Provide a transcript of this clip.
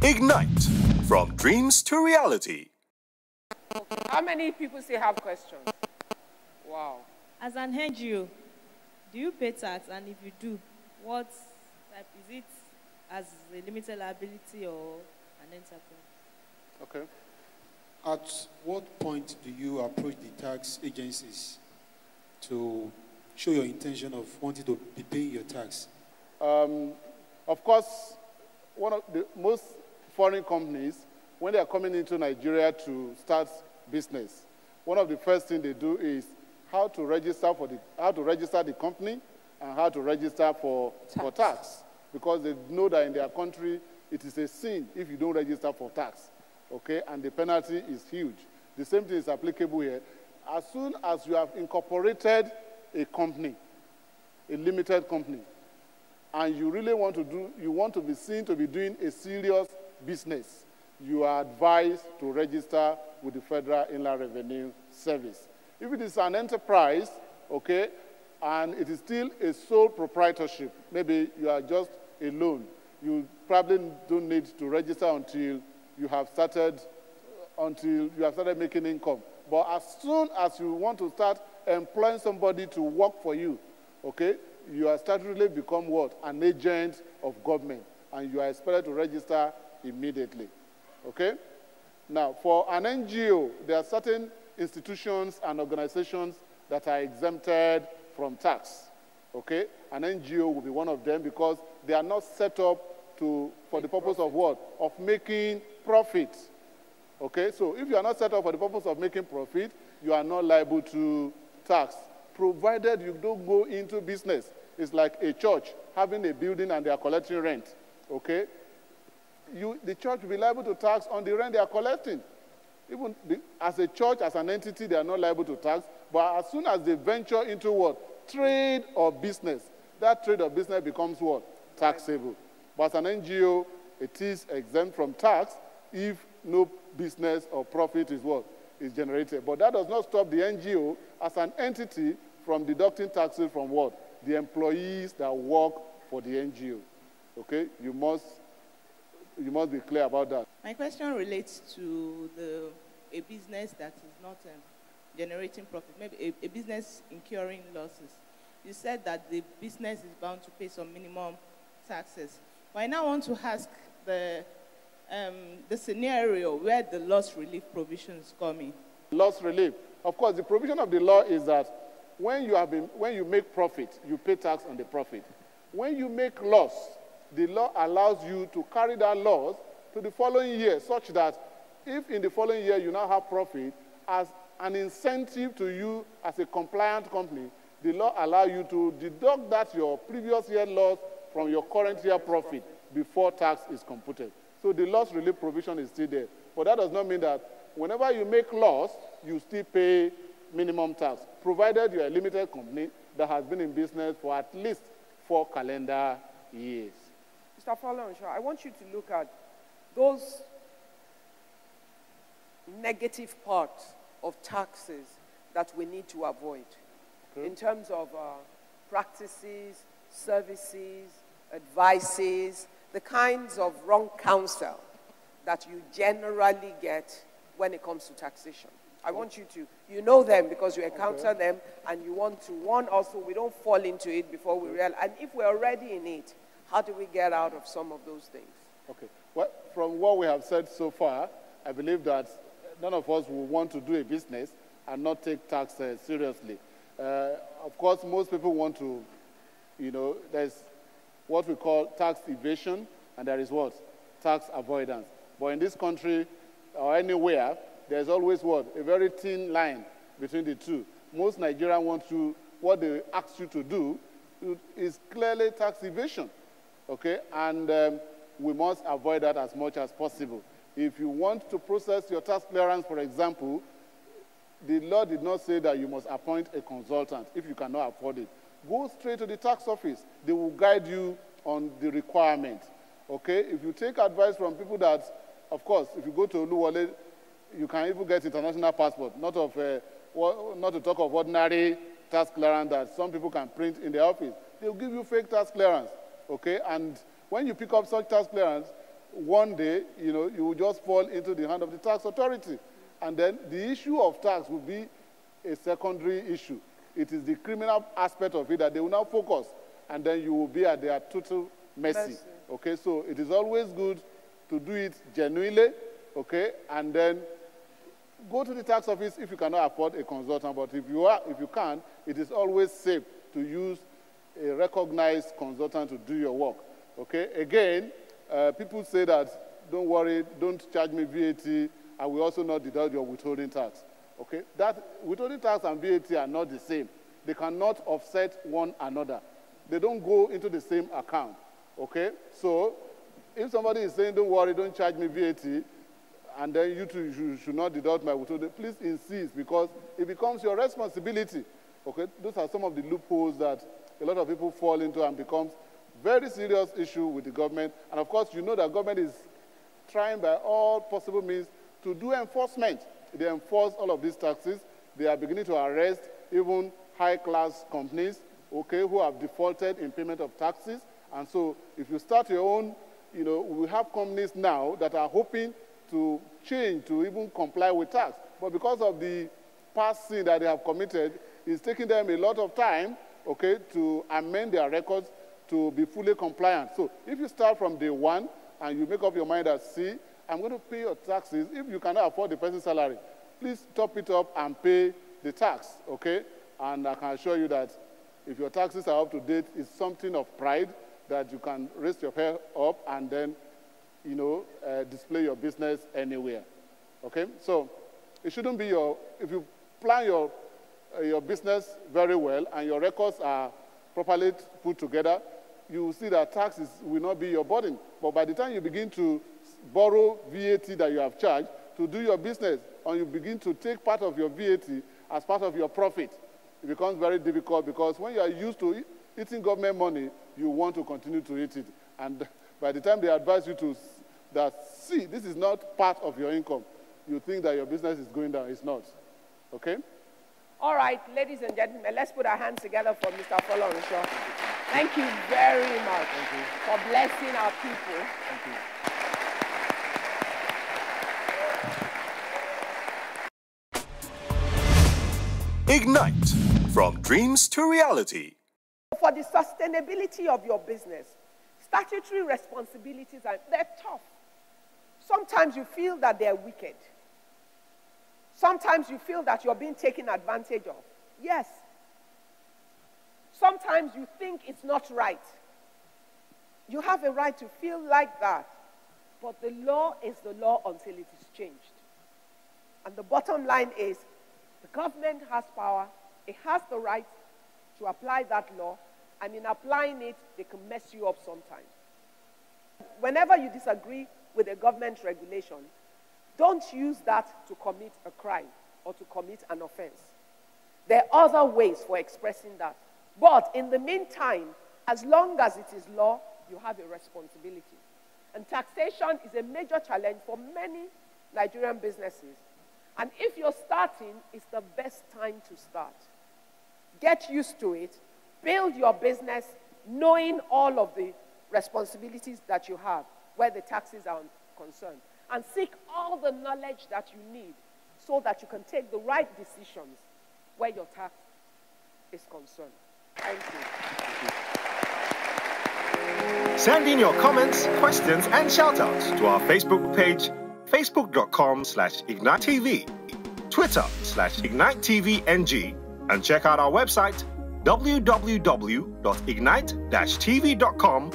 Ignite, from dreams to reality. How many people still have questions? Wow. As an NGO, do you pay tax? And if you do, what type? Is it as a limited liability or an enterprise? Okay. At what point do you approach the tax agencies to show your intention of wanting to be paying your tax? Of course, one of the most foreign companies, when they are coming into Nigeria to start business, one of the first things they do is how to register the company and how to register for tax. Because they know that in their country, it is a sin if you don't register for tax. Okay, and the penalty is huge. The same thing is applicable here. As soon as you have incorporated a company, a limited company, and you really want to be seen to be doing a serious business, you are advised to register with the Federal Inland Revenue Service. If it is an enterprise, okay, and it is still a sole proprietorship, maybe you are just alone, you probably don't need to register until you have started making income. But as soon as you want to start employing somebody to work for you, okay, you are statutorily become what? An agent of government, and you are expected to register immediately, okay? Now, for an NGO, there are certain institutions and organizations that are exempted from tax, okay? An NGO will be one of them because they are not set up for the purpose of what? Of making profit, okay? So if you are not set up for the purpose of making profit, you are not liable to tax, provided you don't go into business. It's like a church having a building and they are collecting rent, okay? The church will be liable to tax on the rent they are collecting. Even as a church, as an entity, they are not liable to tax, but as soon as they venture into what? Trade or business, that trade or business becomes what? Taxable. But as an NGO, it is exempt from tax if no business or profit is what? Is generated. But that does not stop the NGO as an entity from deducting taxes from what? The employees that work for the NGO. Okay? You must be clear about that. My question relates to a business that is not generating profit, maybe a business incurring losses. You said that the business is bound to pay some minimum taxes. But I now want to ask the scenario where the loss relief provisions come in. Loss relief. Of course, the provision of the law is that when you make profit, you pay tax on the profit. When you make loss, the law allows you to carry that loss to the following year, such that if in the following year you now have profit, as an incentive to you as a compliant company, the law allows you to deduct that your previous year loss from your current year profit before tax is computed. So the loss relief provision is still there. But that does not mean that whenever you make loss, you still pay minimum tax, provided you're a limited company that has been in business for at least 4 calendar years. Mr. Falanshaw, I want you to look at those negative parts of taxes that we need to avoid in terms of practices, services, advices, the kinds of wrong counsel that you generally get when it comes to taxation. I want you to, you know them because you encounter them, and you want to warn us so we don't fall into it before we realize. And if we're already in it, how do we get out of some of those things? Okay. Well, from what we have said so far, I believe that none of us will want to do a business and not take tax seriously. Of course, most people want to, there's what we call tax evasion, and there is what? Tax avoidance. But in this country, or anywhere, there's always what? A very thin line between the two. Most Nigerians what they ask you to do is clearly tax evasion, okay? And we must avoid that as much as possible. If you want to process your tax clearance, for example, the law did not say that you must appoint a consultant if you cannot afford it. Go straight to the tax office. They will guide you on the requirement, okay? If you take advice from people that, of course, if you go to Oluwole, you can even get international passport, not to talk of ordinary tax clearance that some people can print in the office. They'll give you fake tax clearance, okay? And when you pick up such tax clearance, one day, you will just fall into the hand of the tax authority. And then the issue of tax will be a secondary issue. It is the criminal aspect of it that they will now focus, and then you will be at their total mercy. Okay, so it is always good to do it genuinely, okay, and then go to the tax office if you cannot afford a consultant. But if you can, it is always safe to use a recognized consultant to do your work. Okay, again, people say that, don't worry, don't charge me VAT, I will also not deduct your withholding tax. Okay, that withholding tax and VAT are not the same. They cannot offset one another. They don't go into the same account. Okay, so if somebody is saying, don't worry, don't charge me VAT, and then you too should not deduct my withholding, please insist, because it becomes your responsibility. Okay, those are some of the loopholes that a lot of people fall into and becomes very serious issue with the government. And of course, you know that government is trying by all possible means to do enforcement. They enforce all of these taxes. They are beginning to arrest even high-class companies, okay, who have defaulted in payment of taxes. And so if you start your own, we have companies now that are hoping to change, to even comply with tax. But because of the past sin that they have committed, it's taking them a lot of time, okay, to amend their records to be fully compliant. So if you start from day one and you make up your mind that, see, I'm going to pay your taxes. If you cannot afford the person's salary, please top it up and pay the tax, okay? And I can assure you that if your taxes are up to date, it's something of pride that you can raise your hair up and then, display your business anywhere, okay? So it shouldn't be if you plan your business very well and your records are properly put together, you will see that taxes will not be your burden. But by the time you begin to borrow VAT that you have charged to do your business, and you begin to take part of your VAT as part of your profit, it becomes very difficult, because when you are used to eating government money, you want to continue to eat it. And by the time they advise you see, this is not part of your income, you think that your business is going down. It's not. Okay? All right, ladies and gentlemen, let's put our hands together for Mr. Folorunsho. Thank you very much for blessing our people. Thank you. Ignite, from dreams to reality. For the sustainability of your business, statutory responsibilities, they're tough. Sometimes you feel that they're wicked. Sometimes you feel that you're being taken advantage of. Yes. Sometimes you think it's not right. You have a right to feel like that. But the law is the law until it is changed. And the bottom line is, the government has power. It has the right to apply that law. And in applying it, they can mess you up sometimes. Whenever you disagree with a government regulation, don't use that to commit a crime or to commit an offense. There are other ways for expressing that. But in the meantime, as long as it is law, you have a responsibility. And taxation is a major challenge for many Nigerian businesses. And if you're starting, it's the best time to start. Get used to it. Build your business knowing all of the responsibilities that you have where the taxes are concerned. And seek all the knowledge that you need so that you can take the right decisions where your tax is concerned. Thank you. Send in your comments, questions, and shout-outs to our Facebook page, facebook.com/IgniteTV, Twitter/IgniteTVNG, and check out our website, www.ignite-tv.com